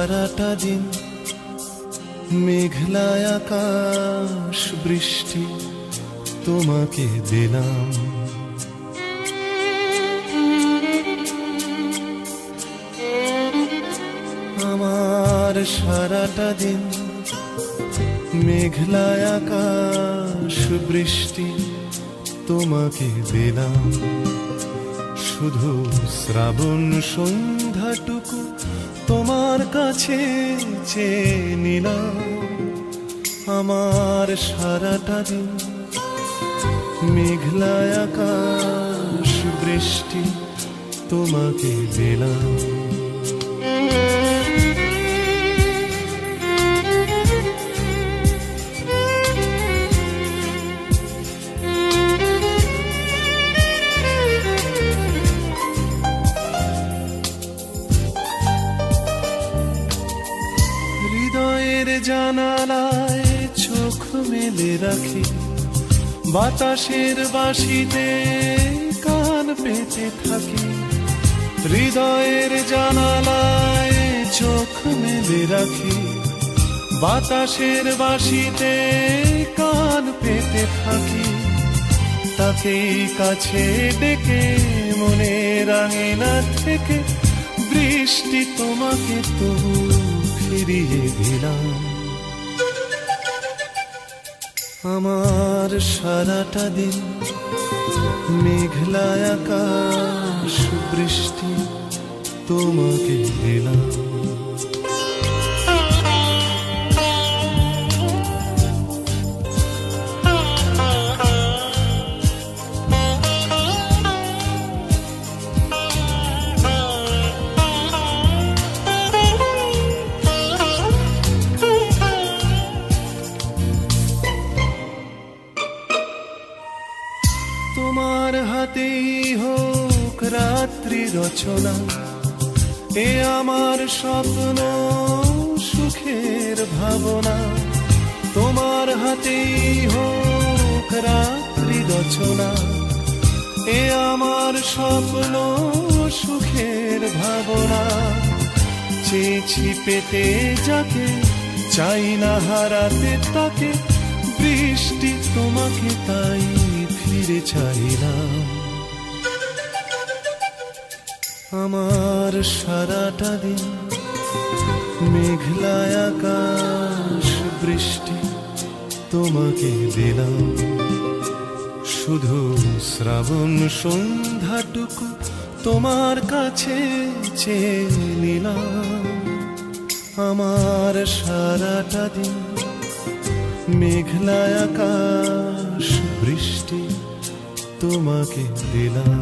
সারাটা দিন মেঘলায় আকাশ বৃষ্টি তোমাকে দিলাম। আমার সারাটা দিন মেঘলায় আকাশ বৃষ্টি তোমাকে দিলাম। শুধু শ্রাবণ সন্ধ্যাটুকু তোমার কাছে চেয়ে নিলাম। আমার সারাটা দিন মেঘলায় আকাশ বৃষ্টি তোমাকে দিলাম। হৃদয়ের জানালায় চোখ মেলে রাখি, বাতাসের বাঁশিতে কান পেতে থাকি। হৃদয়ের জানালায় চোখ মেলে রাখি, বাতাসের বাঁশিতে কান পেতে থাকি। তাকেই কাছে ডেকে মনের আঙিনা থেকে বৃষ্টি তোমাকে তবু ফিরিয়ে দিলাম। আমার সারাটা দিন মেঘলায় আকাশ বৃষ্টি তোমাকে দিলাম। তোমার হাতেই হোক রাত্রি রচনা, এ আমার স্বপ্ন সুখের ভাবনা। তোমার হাতেই হোক রাত্রি রচনা, এ আমার স্বপ্ন সুখের ভাবনা। চেয়েছি পেতে যাকে, চাই না হারাতে তাকে, বৃষ্টি তোমাকে তাই ফিরে চাইলাম। আমার সারাটা দিন মেঘলায় আকাশ বৃষ্টি তোমাকে দিলাম। শুধু শ্রাবণ সন্ধ্যাটুকু তোমার কাছে চেয়ে নিলাম। আমার সারাটা দিন মেঘলায় আকাশ বৃষ্টি তোমাকে দিলাম।